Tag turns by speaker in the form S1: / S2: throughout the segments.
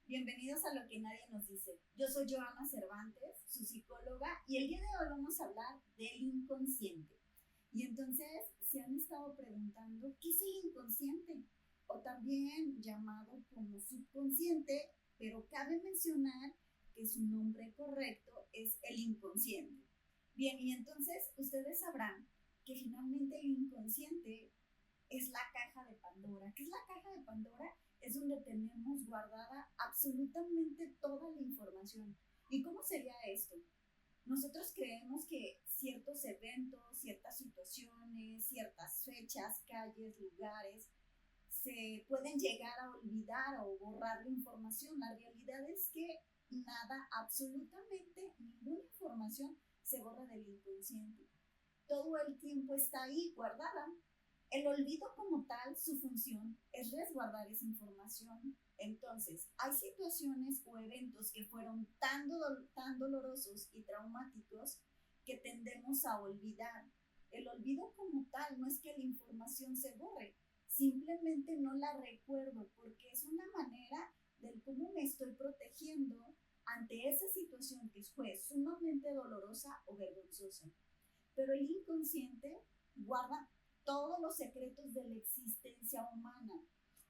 S1: Bienvenidos a Lo que nadie nos dice. Yo soy Joana Cervantes, su psicóloga, y el día de hoy vamos a hablar del inconsciente. Y entonces se han estado preguntando, ¿qué es el inconsciente? O también llamado como subconsciente, pero cabe mencionar que su nombre correcto es el inconsciente. Bien, y entonces ustedes sabrán que finalmente el inconsciente es la caja de Pandora. ¿Qué es la caja de Pandora? Es donde tenemos guardada absolutamente toda la información. ¿Y cómo sería esto? Nosotros creemos que ciertos eventos, ciertas situaciones, ciertas fechas, calles, lugares, se pueden llegar a olvidar o borrar la información. La realidad es que nada, absolutamente ninguna información se borra del inconsciente. Todo el tiempo está ahí guardada. El olvido como tal, su función es resguardar esa información. Entonces, hay situaciones o eventos que fueron tan dolorosos y traumáticos que tendemos a olvidar. El olvido como tal no es que la información se borre, simplemente no la recuerdo porque es una manera del cómo me estoy protegiendo ante esa situación que fue sumamente dolorosa o vergonzosa. Pero el inconsciente guarda todos los secretos de la existencia humana.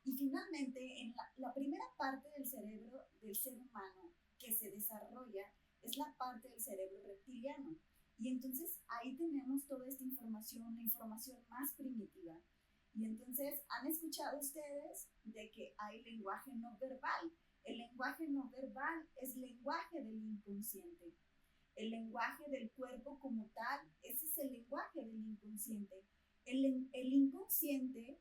S1: Y finalmente, en la primera parte del cerebro del ser humano que se desarrolla es la parte del cerebro reptiliano. Y entonces ahí tenemos toda esta información, la información más primitiva. Y entonces han escuchado ustedes de que hay lenguaje no verbal. El lenguaje no verbal es lenguaje del inconsciente. El lenguaje del cuerpo como tal, ese es el lenguaje del inconsciente. El inconsciente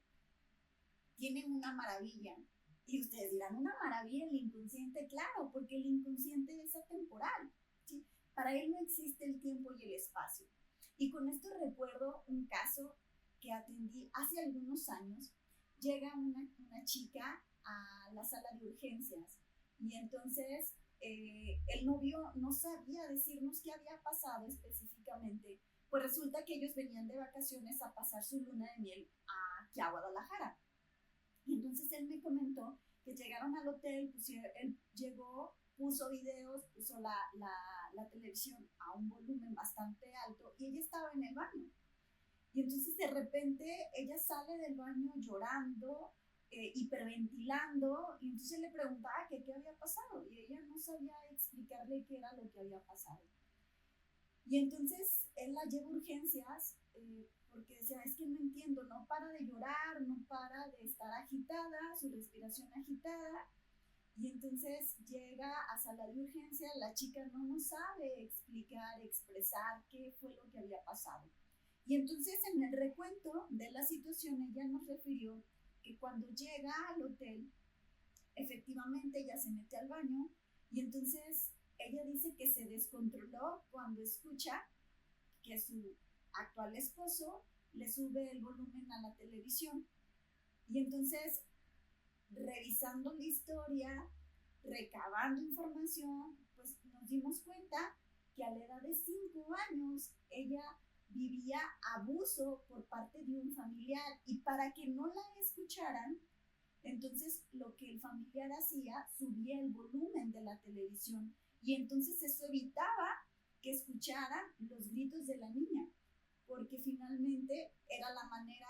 S1: tiene una maravilla. Y ustedes dirán, una maravilla el inconsciente, claro, porque el inconsciente es atemporal. ¿Sí? Para él no existe el tiempo y el espacio. Y con esto recuerdo un caso que atendí hace algunos años. Llega una chica a la sala de urgencias y entonces el novio no sabía decirnos qué había pasado específicamente. Pues resulta que ellos venían de vacaciones a pasar su luna de miel aquí a Guadalajara. Y entonces él me comentó que llegaron al hotel, él llegó, puso videos, puso la televisión a un volumen bastante alto y ella estaba en el baño. Y entonces de repente ella sale del baño llorando, hiperventilando, y entonces le preguntaba que qué había pasado y ella no sabía explicarle qué era lo que había pasado. Y entonces él la lleva a urgencias porque decía, es que no entiendo, no para de llorar, no para de estar agitada, su respiración agitada. Y entonces llega a sala de urgencia, la chica no sabe explicar, expresar qué fue lo que había pasado. Y entonces en el recuento de la situación ella nos refirió que cuando llega al hotel, efectivamente ella se mete al baño y entonces ella dice que se descontroló cuando escucha que su actual esposo le sube el volumen a la televisión. Y entonces, revisando la historia, recabando información, pues nos dimos cuenta que a la edad de 5 años ella vivía abuso por parte de un familiar y para que no la escucharan, entonces lo que el familiar hacía, subía el volumen de la televisión y entonces eso evitaba que escucharan los gritos de la niña, porque finalmente era la manera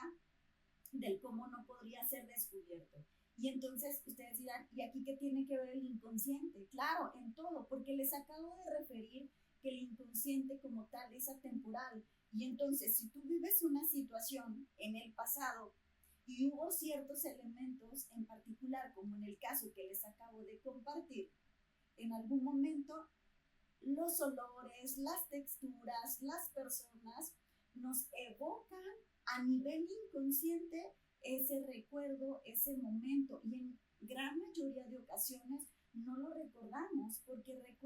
S1: del cómo no podría ser descubierto. Y entonces ustedes dirán, ¿y aquí qué tiene que ver el inconsciente? Claro, en todo, porque les acabo de referir que el inconsciente como tal es atemporal. Y entonces, si tú vives una situación en el pasado y hubo ciertos elementos en particular, como en el caso que les acabo de compartir, en algún momento los olores, las texturas, las personas nos evocan a nivel inconsciente ese recuerdo, ese momento, y en gran mayoría de ocasiones no lo recordamos porque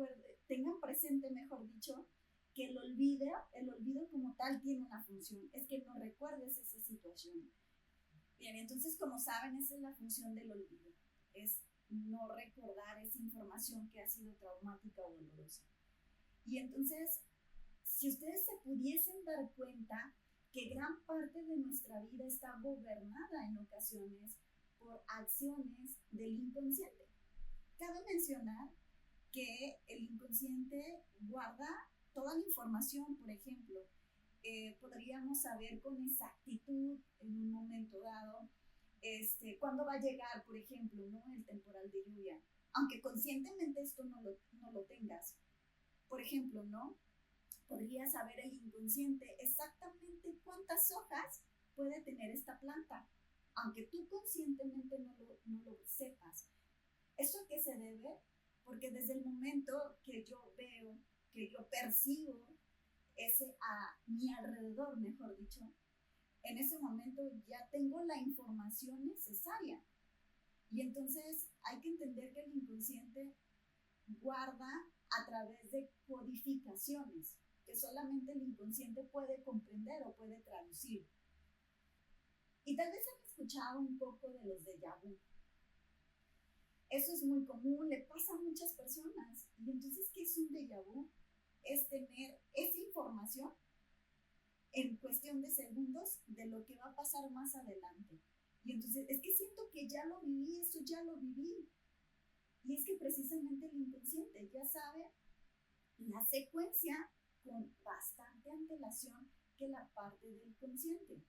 S1: tengan presente, mejor dicho, que el olvido como tal tiene una función, es que no recuerdes esa situación. Bien, entonces como saben, esa es la función del olvido, es no recordar esa información que ha sido traumática o dolorosa. Y entonces, si ustedes se pudiesen dar cuenta que gran parte de nuestra vida está gobernada en ocasiones por acciones del inconsciente. cabe mencionar que el inconsciente guarda toda la información. Por ejemplo, podríamos saber con exactitud en un momento dado cuándo va a llegar, por ejemplo, ¿no? El temporal de lluvia, aunque conscientemente esto no lo tengas. Por ejemplo, ¿no? Podría saber el inconsciente exactamente cuántas hojas puede tener esta planta, aunque tú conscientemente no lo sepas. ¿Esto a qué se debe? Porque desde el momento que yo veo, que yo percibo ese a mi alrededor, mejor dicho, en ese momento ya tengo la información necesaria. Y entonces hay que entender que el inconsciente guarda a través de codificaciones que solamente el inconsciente puede comprender o puede traducir. Y tal vez han escuchado un poco de los déjà vu. Eso es muy común, le pasa a muchas personas. Y entonces, ¿qué es un déjà vu? Es tener esa información en cuestión de segundos de lo que va a pasar más adelante. Y entonces, es que siento que ya lo viví, eso ya lo viví. Y es que precisamente el inconsciente ya sabe la secuencia con bastante antelación que la parte del consciente.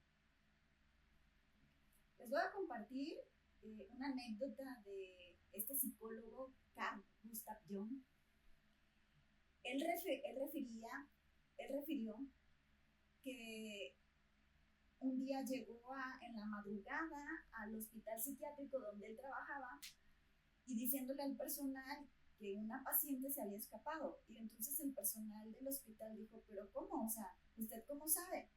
S1: Les voy a compartir una anécdota de este psicólogo Carl Gustav Jung. Él refirió que un día llegó en la madrugada al hospital psiquiátrico donde él trabajaba y diciéndole al personal que una paciente se había escapado. Y entonces el personal del hospital dijo, ¿pero cómo? O sea, ¿usted cómo sabe?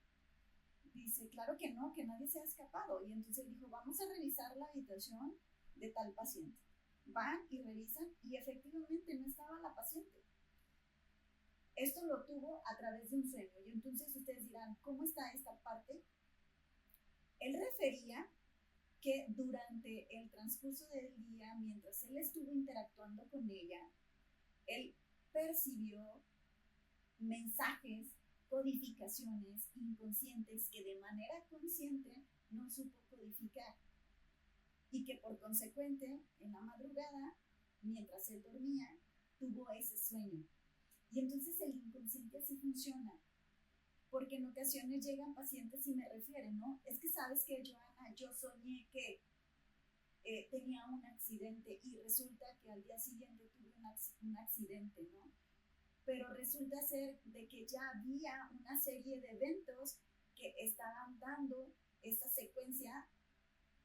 S1: Dice, claro que no, que nadie se ha escapado. Y entonces dijo, vamos a revisar la habitación de tal paciente. Van y revisan y efectivamente no estaba la paciente. Esto lo tuvo a través de un sueño. Y entonces ustedes dirán, ¿cómo está esta parte? Él refería que durante el transcurso del día, mientras él estuvo interactuando con ella, él percibió mensajes, codificaciones inconscientes que de manera consciente no supo codificar y que por consecuente en la madrugada, mientras él dormía, tuvo ese sueño. Y entonces el inconsciente así funciona, porque en ocasiones llegan pacientes y me refieren, ¿no? Es que sabes que, Joana, yo soñé que tenía un accidente y resulta que al día siguiente tuve un accidente, ¿no? Pero resulta ser de que ya había una serie de eventos que estaban dando esta secuencia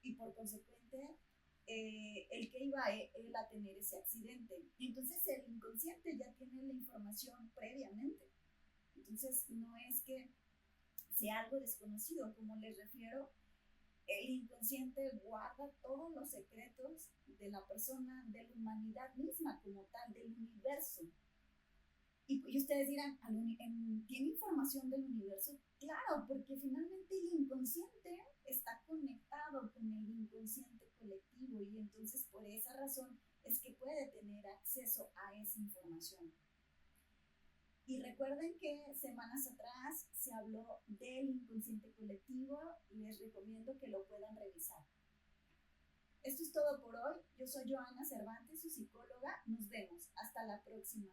S1: y por consecuente el que iba él a tener ese accidente. Entonces el inconsciente ya tiene la información previamente. Entonces no es que sea algo desconocido, como les refiero, el inconsciente guarda todos los secretos de la persona, de la humanidad misma como tal, del universo. Y ustedes dirán, ¿tiene información del universo? Claro, porque finalmente el inconsciente está conectado con el inconsciente colectivo y entonces por esa razón es que puede tener acceso a esa información. Y recuerden que semanas atrás se habló del inconsciente colectivo y les recomiendo que lo puedan revisar. Esto es todo por hoy. Yo soy Joana Cervantes, su psicóloga. Nos vemos. Hasta la próxima.